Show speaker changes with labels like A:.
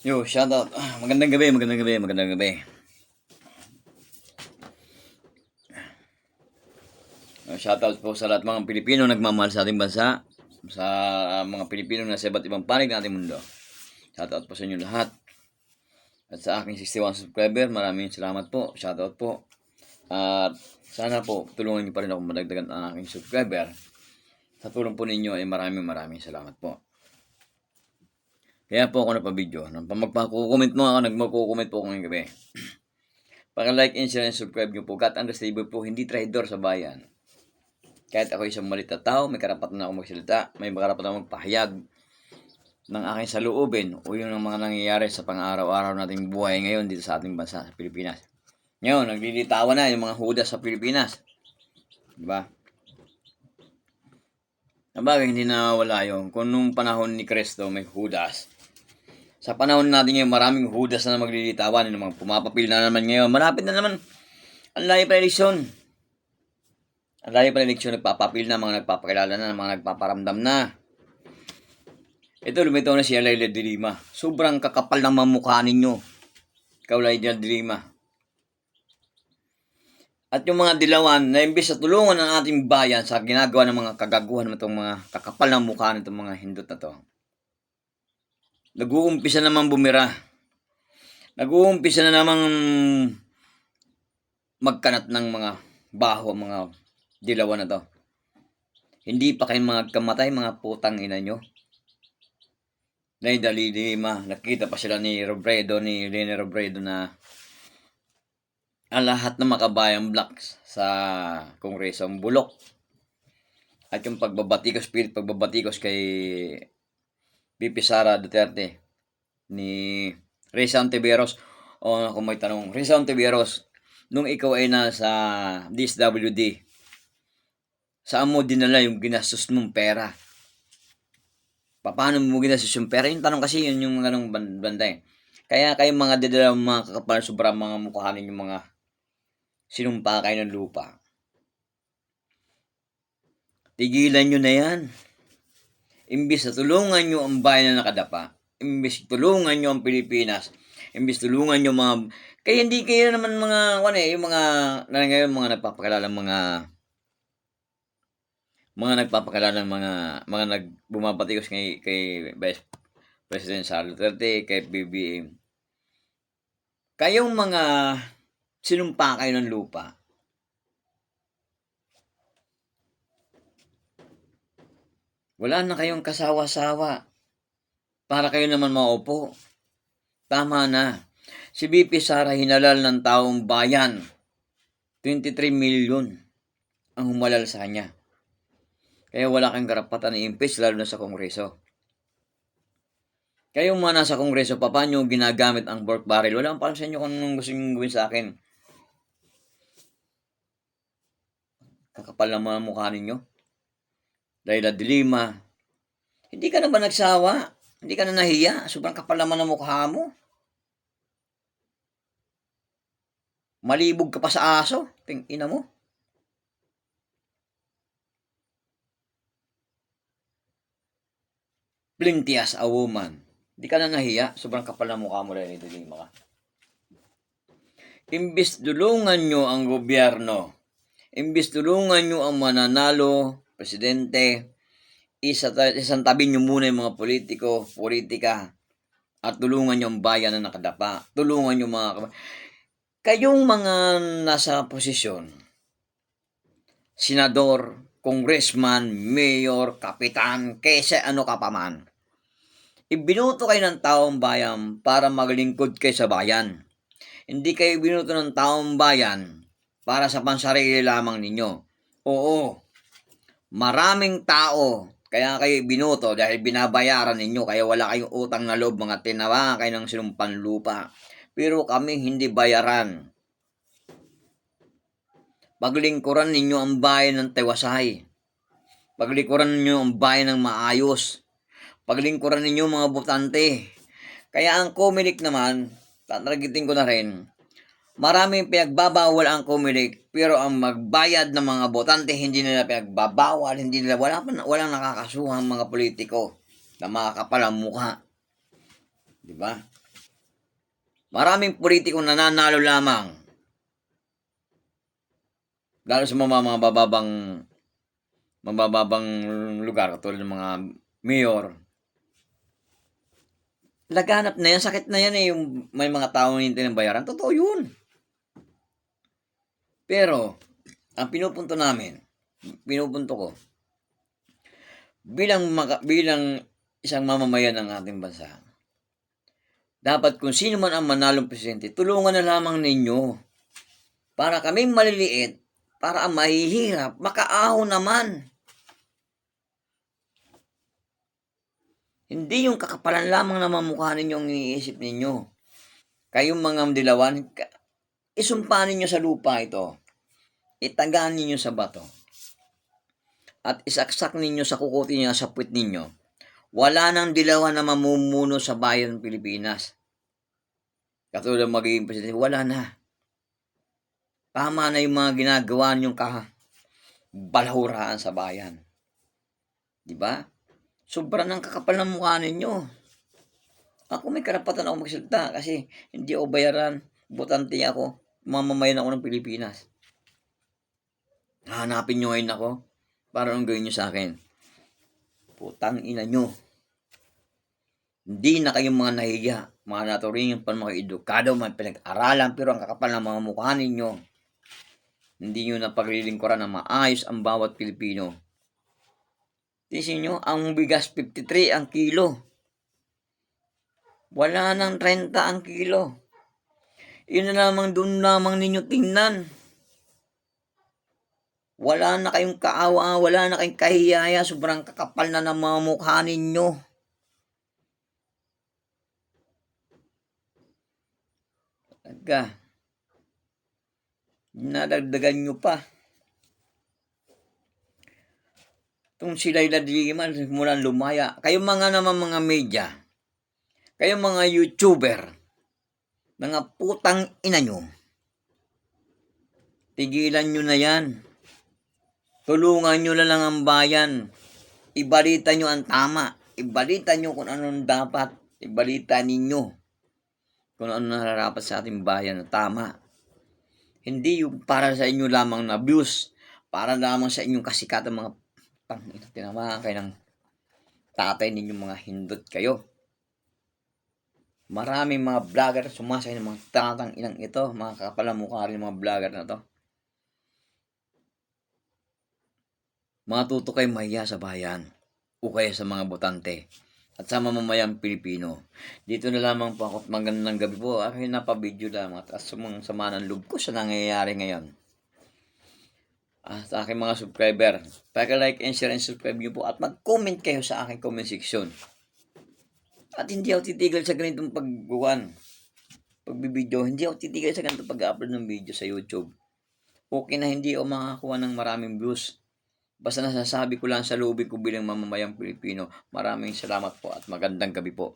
A: Yo, shoutout. Magandang gabi, magandang gabi, magandang gabi. Shoutout po sa lahat mga Pilipino nagmamahal sa ating bansa, sa mga Pilipino na sa iba't ibang panig ng ating mundo. Shoutout po sa inyo lahat. At sa aking 61 subscriber, maraming salamat po. Shoutout po. At sana po tulungan niyo pa rin ako madagdagan ang aking subscriber. Sa tulong po ninyo ay maraming salamat po. Kaya po ako napabideo. Magpakukomment mo ako, nagmakukomment po ako ngayong gabi. Paka-like and share and subscribe nyo po. Kat Andres Table po, hindi traidor sa bayan. Kahit ako isang malit na tao, may karapatan na ako magsalita, may karapatan na magpahayag ng aking saluubin o yung mga nangyayari sa pang-araw-araw nating buhay ngayon dito sa ating bansa, sa Pilipinas. Ngayon, naglilitawan na yung mga Judas sa Pilipinas. Diba? Nabagay, hindi na wala yun. Kung nung panahon ni Cristo may Judas, sa panahon natin ngayon, maraming Judas na maglilitawan, yung mga pumapapil na naman ngayon. Malapit na naman ang layo pa eleksyon. Ang layo pa eleksyon, nagpapapil na, mga nagpapakilala na, mga nagpaparamdam na. Ito, lumitaw na si Laila de Lima. Sobrang kakapal ng mamukha ninyo. Ikaw, Laila de Lima. At yung mga dilawan na imbis na tulungan ang ating bayan sa ginagawa ng mga kagaguhan ng itong mga kakapal ng mukha ng itong mga hindot na to, nag-uumpisa naman bumira. Nag-uumpisa na namang magkanat ng mga baho, mga dilawan na to. Hindi pa kayo magkamatay, mga putang ina nyo. Laila de Lima, nakita pa sila ni Lene Robredo na ang lahat ng makabayang blacks sa Kongreso ang bulok. At yung pagbabatikos kay VP Sara Duterte ni Risa Ontiveros. O kung may tanong, Risa Ontiveros, nung ikaw ay nasa DSWD, saan mo dinala yung ginastos mong pera? Paano mo ginastos yung pera? Yung tanong kasi yun yung ganong banda eh. Kaya kayong mga didala mga kakapal, sobrang mga mukhanin yung mga sinumpa kayo ng lupa. Tigilan nyo na yan. Imbis na tulungan nyo ang bayan na nakadapa, imbis tulungan nyo ang Pilipinas, imbis tulungan nyo mga... Kaya hindi kayo naman mga... yung mga... Ngayon mga nagpapakilala mga nagbumabatikos kay Vice President Sara Duterte, kay BBM. Kayong mga sinumpa kayo ng lupa, wala na kayong kasawa-sawa para kayo naman maupo. Tama na. Si VP Sara hinalal ng taong bayan. 23 million ang humalal sa kanya. Kaya wala kang karapatan i-impeach lalo na sa Kongreso. Kayong mga nasa Kongreso, paano ginagamit ang pork barrel? Wala akong palam sa inyo kung anong gusto nyo gawin sa akin. Kakapal na mga mukha ninyo. Laila de Lima. Hindi ka na ba nagsawa? Hindi ka na nahiya? Sobrang kapal naman ang mukha mo. Malibog ka pa sa aso. Tingina mo. Plenty as a woman. Hindi ka na nahiya. Sobrang kapal na mukha mo rin ito, Lima ka. Imbis tulungan nyo ang gobyerno, imbis tulungan nyo ang mananalo, presidente, isang tabi nyo muna yung mga politika, at tulungan nyo ang bayan na nakadapa. Tulungan nyo kayong mga nasa posisyon, senador, congressman, mayor, kapitan, kesa ano ka pa man. Ibinuto kayo ng taong bayan para maglingkod kayo sa bayan. Hindi kayo binuto ng taong bayan para sa pansarili lamang ninyo. Oo, maraming tao kaya kayo binuto dahil binabayaran ninyo, kaya wala kayong utang na loob, mga tinawa kayo ng sinumpan lupa. Pero kami hindi bayaran. Paglingkuran ninyo ang bayan ng Tewasay. Paglingkuran ninyo ang bayan ng maayos. Paglingkuran ninyo mga botante. Kaya ang Comelec naman, tatragitin ko na rin, maraming pinagbabawal ang Comelec, pero ang magbayad ng mga botante hindi nila pinagbabawal, hindi nila, walang nakakasuhang mga politiko na makakapal ang mukha. Diba? Maraming politikong nananalo lamang. Lalo sa mga mabababang lugar, katulad ng mga mayor. Laganap na yan, sakit na yan yung may mga taong hindi ng bayaran. Totoo yun. Pero, ang pinupunto ko, bilang isang mamamayan ng ating bansa, dapat kung sino man ang manalong presidente, tulungan na lamang ninyo para kaming maliliit, para ang mahihirap, makaahon naman. Hindi yung kakapalan lamang na mamukha ninyo ang iniisip ninyo. Kayong mga dilawan, isumpahan ninyo sa lupa ito. Itagaan ninyo sa bato. At isaksak ninyo sa kukuti niya sa puwit ninyo. Wala nang dilawan na mamumuno sa bayan ng Pilipinas. Katulad magiging presidente, wala na. Tama na yung mga ginagawa niyong balahuraan sa bayan. Diba? Sobra ng kakapal ng mukha ninyo. Ako may karapatan ako magsalita kasi hindi ako bayaran. Botante ako. Mamamayan ako ng Pilipinas. Hanapin nyo ngayon ako para anong gawin nyo sa akin. Putang ina nyo. Hindi na kayong mga nahiya, mga naturingan pa mga edukado, mga pinag-aralan, pero ang kakapal ng mga mukha ninyo. Hindi nyo na paglilingkuran na maayos ang bawat Pilipino. Tisin nyo, ang bigas 53 ang kilo. Wala nang 30 ang kilo. Yun na lamang doon lamang ninyo tingnan. Wala na kayong kaawa, wala na kayong kahiyaya, sobrang kakapal na ng mga mukha ninyo. Talaga. Nadagdagan nyo pa. Itong sila'y ladiman, mula lumaya. Kayong mga naman mga media, kayong mga YouTuber, mga putang ina nyo, tigilan nyo na yan. Tulungan nyo na lang ang bayan. Ibalita nyo ang tama. Ibalita nyo kung anong dapat. Ibalita ninyo kung ano nararapat sa ating bayan na tama. Hindi yung para sa inyo lamang na views, para lamang sa inyong kasikatan mga tinamaan kayo ng tatay ninyong mga hindot kayo. Maraming mga vlogger sumasay ng mga tatang inang ito, mga kakapalamukha rin mga vlogger na to. Matuto kayo mahiya sa bayan o kaya sa mga botante at sa mamamayang Pilipino. Dito na lamang po ako at magandang gabi po. Aking napabidyo lamang at sumang sama ng loob ko sa nangyayari ngayon. Sa aking mga subscriber, paki-like and share and subscribe nyo po at mag-comment kayo sa aking comment section. At hindi ako titigil sa ganitong pagbibideo. Hindi ako titigil sa ganitong pag-upload ng video sa YouTube. Okay na hindi ako makakuha ng maraming views. Basta nasasabi ko lang sa loobin ko bilang mamamayang Pilipino. Maraming salamat po at magandang gabi po.